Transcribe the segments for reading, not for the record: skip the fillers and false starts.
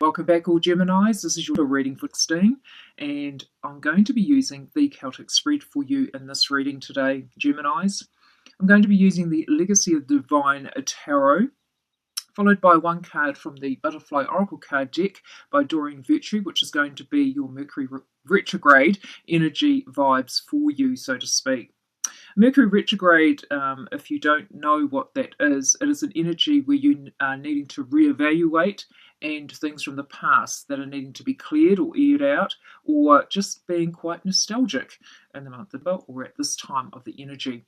Welcome back, all Geminis. This is your reading for 16, and I'm going to be using the Celtic spread for you in this reading today, Geminis. I'm going to be using the Legacy of Divine Tarot, followed by one card from the Butterfly Oracle card deck by Doreen Virtue, which is going to be your Mercury retrograde energy vibes for you, so to speak. Mercury retrograde, if you don't know what that is, it is an energy where you are needing to reevaluate and things from the past that are needing to be cleared or aired out, or just being quite nostalgic in the month of April or at this time of the energy.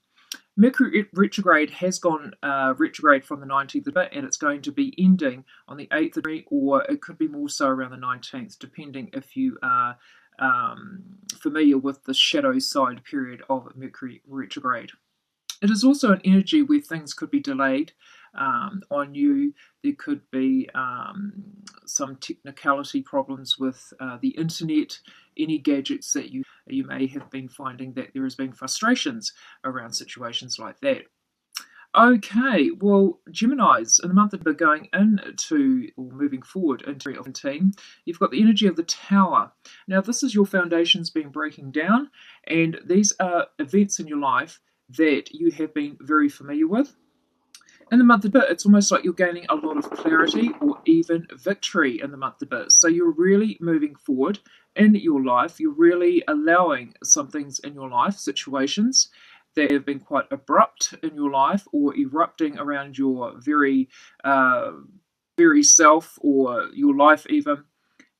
Mercury retrograde has gone retrograde from the 19th of April, and it's going to be ending on the 8th of April, or it could be more so around the 19th, depending if you are familiar with the shadow side period of Mercury retrograde. It is also an energy where things could be delayed on you. There could be some technicality problems with the internet, any gadgets that you may have been finding that there has been frustrations around situations like that. Okay, well, Geminis, in the month that we're going into, or moving forward into 17, you've got the energy of the Tower. Now, this is your foundations being breaking down, and these are events in your life that you have been very familiar with. In the month of April, it's almost like you're gaining a lot of clarity or even victory in the month of April. So you're really moving forward in your life. You're really allowing some things in your life, situations that have been quite abrupt in your life or erupting around your very self or your life even.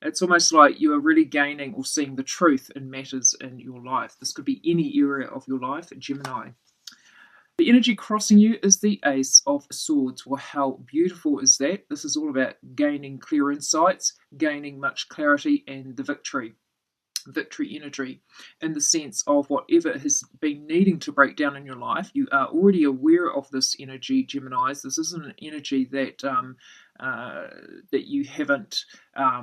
It's almost like you are really gaining or seeing the truth in matters in your life. This could be any area of your life, Gemini. The energy crossing you is the Ace of Swords. Well, how beautiful is that? This is all about gaining clear insights, gaining much clarity, and the victory energy, in the sense of whatever has been needing to break down in your life. You are already aware of this energy, Geminis. This isn't an energy that that you haven't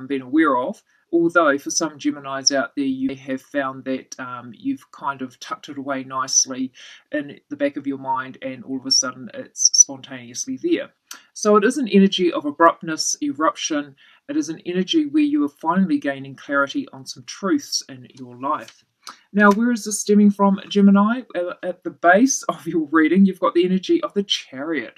been aware of. Although for some Geminis out there, you may have found that you've kind of tucked it away nicely in the back of your mind, and all of a sudden it's spontaneously there. So it is an energy of abruptness, eruption. It is an energy where you are finally gaining clarity on some truths in your life. Now, where is this stemming from, Gemini? At the base of your reading, you've got the energy of the Chariot.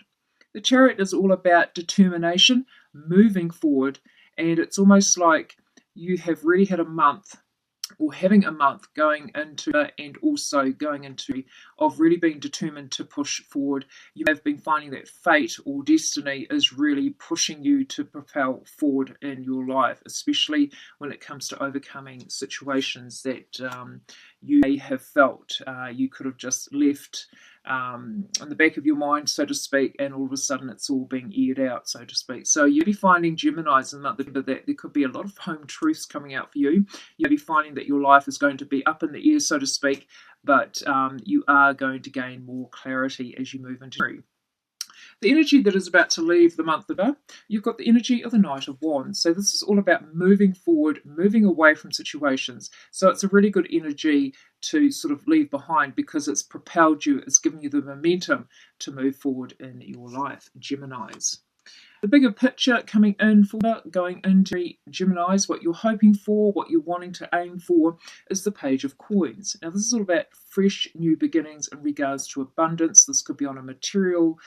The Chariot is all about determination, moving forward, and it's almost like you have really had a month, or having a month going into, and also going into, of really being determined to push forward. You have been finding that fate or destiny is really pushing you to propel forward in your life, especially when it comes to overcoming situations that you may have felt you could have just left in the back of your mind, so to speak, and all of a sudden it's all being aired out, so to speak. So you'll be finding, Geminis, in the month that there could be a lot of home truths coming out for you. You'll be finding that your life is going to be up in the air, so to speak, but you are going to gain more clarity as you move into the energy that is about to leave the month of April. You've got the energy of the Knight of Wands. So this is all about moving forward, moving away from situations. So it's a really good energy to sort of leave behind, because it's propelled you, it's given you the momentum to move forward in your life, Geminis. The bigger picture coming in for going into Geminis, what you're hoping for, what you're wanting to aim for, is the Page of Coins. Now, this is all about fresh new beginnings in regards to abundance. This could be on a material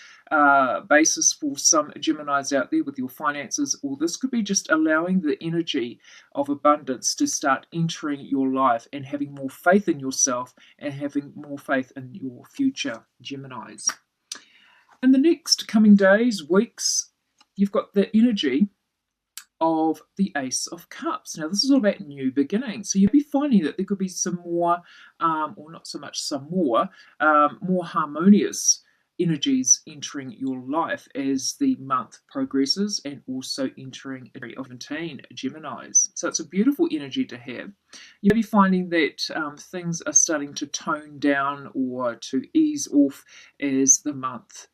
basis for some Geminis out there with your finances, or this could be just allowing the energy of abundance to start entering your life and having more faith in yourself and having more faith in your future, Geminis. In the next coming days, weeks, you've got the energy of the Ace of Cups. Now, this is all about new beginnings. So you'll be finding that there could be some more, or not so much some more harmonious energies entering your life as the month progresses, and also entering a of 17 Geminis. So it's a beautiful energy to have. You'll be finding that things are starting to tone down or to ease off as the month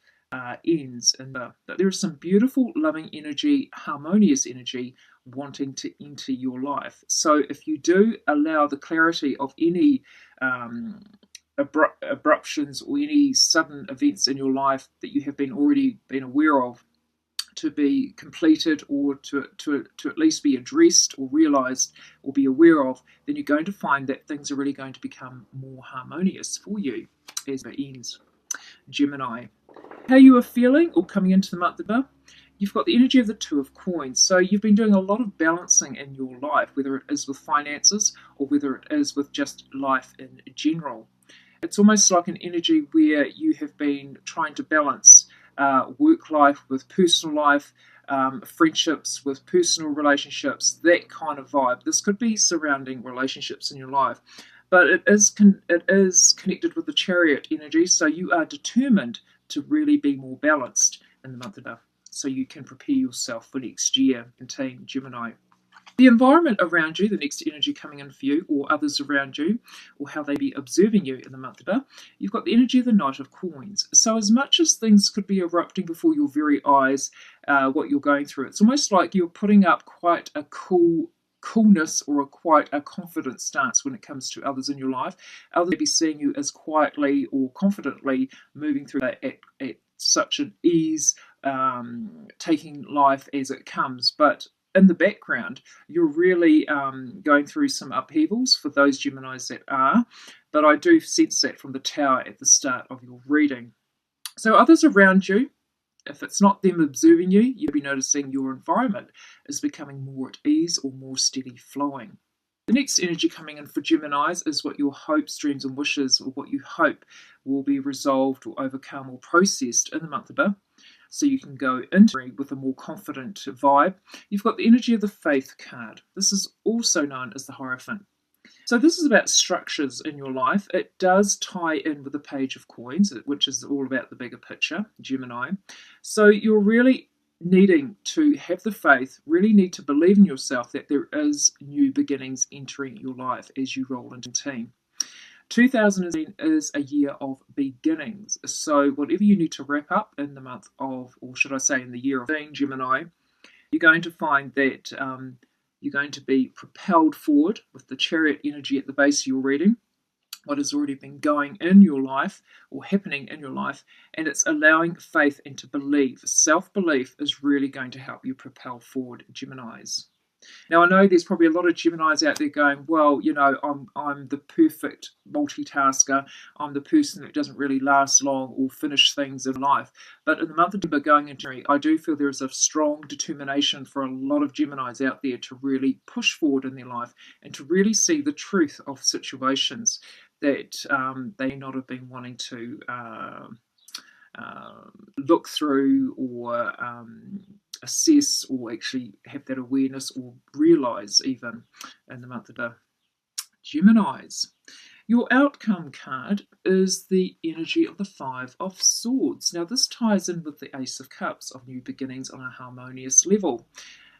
ends, and there is some beautiful, loving energy, harmonious energy wanting to enter your life. So if you do allow the clarity of any abruptions or any sudden events in your life that you have already been aware of to be completed, or to at least be addressed or realized or be aware of, then you're going to find that things are really going to become more harmonious for you as it ends. Gemini. How you are feeling or coming into the month of, you've got the energy of the Two of Coins. So you've been doing a lot of balancing in your life, whether it is with finances or whether it is with just life in general. It's almost like an energy where you have been trying to balance work life with personal life, friendships with personal relationships, that kind of vibe. This could be surrounding relationships in your life, but it is connected with the Chariot energy, so you are determined to really be more balanced in the month of April, so you can prepare yourself for next year. And Team Gemini. The environment around you, the next energy coming in for you, or others around you, or how they be observing you in the month of April, you've got the energy of the Knight of Coins. So as much as things could be erupting before your very eyes, what you're going through, it's almost like you're putting up quite a coolness or quite a confident stance when it comes to others in your life. Others may be seeing you as quietly or confidently moving through that at such an ease, taking life as it comes, but in the background, you're really going through some upheavals for those Geminis that are, but I do sense that from the Tower at the start of your reading. So others around you, if it's not them observing you, you'll be noticing your environment is becoming more at ease or more steady flowing. The next energy coming in for Geminis is what your hopes, dreams and wishes, or what you hope will be resolved or overcome or processed in the month of April, so you can go into it with a more confident vibe. You've got the energy of the Faith card. This is also known as the Hierophant. So this is about structures in your life. It does tie in with the Page of Coins, which is all about the bigger picture, Gemini. So you're really needing to have the faith, really need to believe in yourself that there is new beginnings entering your life as you roll into team. 2018 is a year of beginnings. So whatever you need to wrap up in the month of, or should I say in the year of being Gemini, you're going to find that you're going to be propelled forward with the Chariot energy at the base of your reading, what has already been going in your life or happening in your life, and it's allowing faith and to believe. Self-belief is really going to help you propel forward, Geminis. Now, I know there's probably a lot of Geminis out there going, well, you know, I'm the perfect multitasker. I'm the person that doesn't really last long or finish things in life. But in the month of December going into January, I do feel there is a strong determination for a lot of Geminis out there to really push forward in their life and to really see the truth of situations that they may not have been wanting to look through or assess, or actually have that awareness or realize even in the month of Geminis. Your outcome card is the energy of the Five of Swords. Now this ties in with the Ace of Cups of new beginnings on a harmonious level.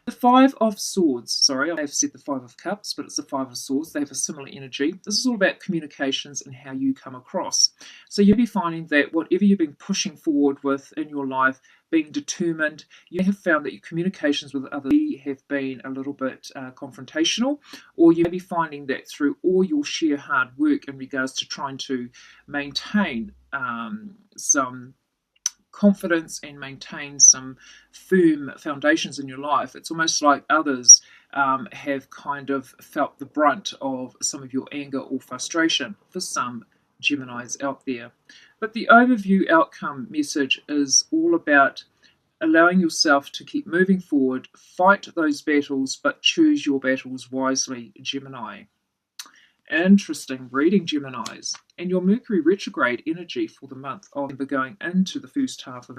The Five of Swords, sorry, I have said the Five of Cups, but it's the Five of Swords. They have a similar energy. This is all about communications and how you come across. So you'll be finding that whatever you've been pushing forward with in your life, being determined, you have found that your communications with others have been a little bit confrontational, or you may be finding that through all your sheer hard work in regards to trying to maintain some confidence and maintain some firm foundations in your life, it's almost like others have kind of felt the brunt of some of your anger or frustration for some Geminis out there. But the overview outcome message is all about allowing yourself to keep moving forward, fight those battles, but choose your battles wisely, Gemini. Interesting reading, Geminis. And your Mercury retrograde energy for the month of November going into the first half of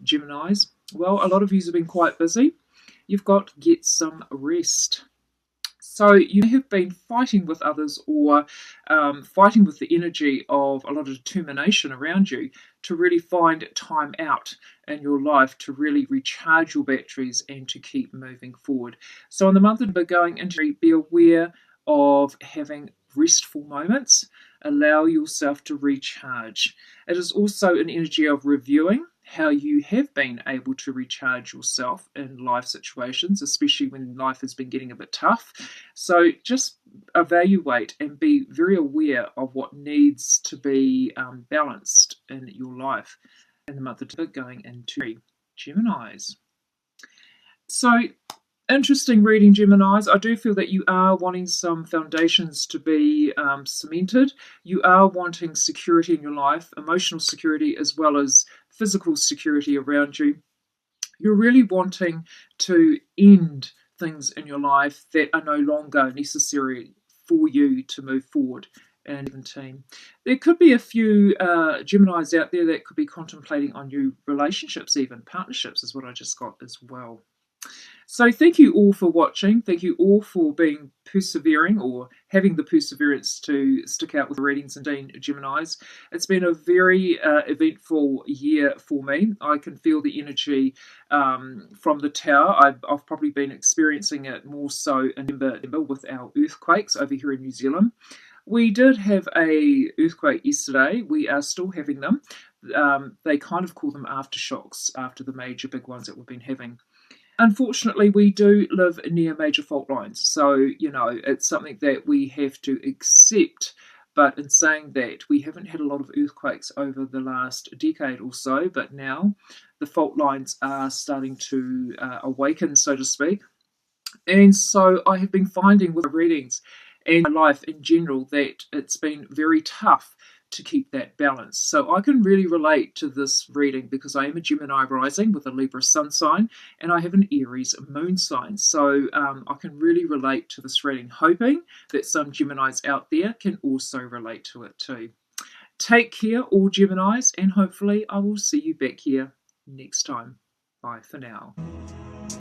Geminis. Well, a lot of you have been quite busy. You've got to get some rest. So you may have been fighting with others, or fighting with the energy of a lot of determination around you to really find time out in your life to really recharge your batteries and to keep moving forward. So in the month of November going into, be aware of having restful moments. Allow yourself to recharge. It is also an energy of reviewing how you have been able to recharge yourself in life situations, especially when life has been getting a bit tough. So just evaluate and be very aware of what needs to be balanced in your life in the month of December going into Geminis. So, interesting reading, Geminis. I do feel that you are wanting some foundations to be cemented. You are wanting security in your life, emotional security as well as physical security around you. You're really wanting to end things in your life that are no longer necessary for you to move forward and even team. There could be a few Geminis out there that could be contemplating on new relationships, even partnerships, is what I just got as well. So thank you all for watching. Thank you all for being persevering or having the perseverance to stick out with readings indeed, Geminis. It's been a very eventful year for me. I can feel the energy from the tower. I've probably been experiencing it more so in November with our earthquakes over here in New Zealand. We did have a earthquake yesterday. We are still having them. They kind of call them aftershocks after the major big ones that we've been having. Unfortunately, we do live near major fault lines, so it's something that we have to accept. But in saying that, we haven't had a lot of earthquakes over the last decade or so, but now the fault lines are starting to awaken, so to speak. And so I have been finding with readings and my life in general that it's been very tough to keep that balance. So I can really relate to this reading because I am a Gemini rising with a Libra sun sign and I have an Aries moon sign. So I can really relate to this reading, hoping that some Geminis out there can also relate to it too. Take care, all Geminis, and hopefully I will see you back here next time. Bye for now.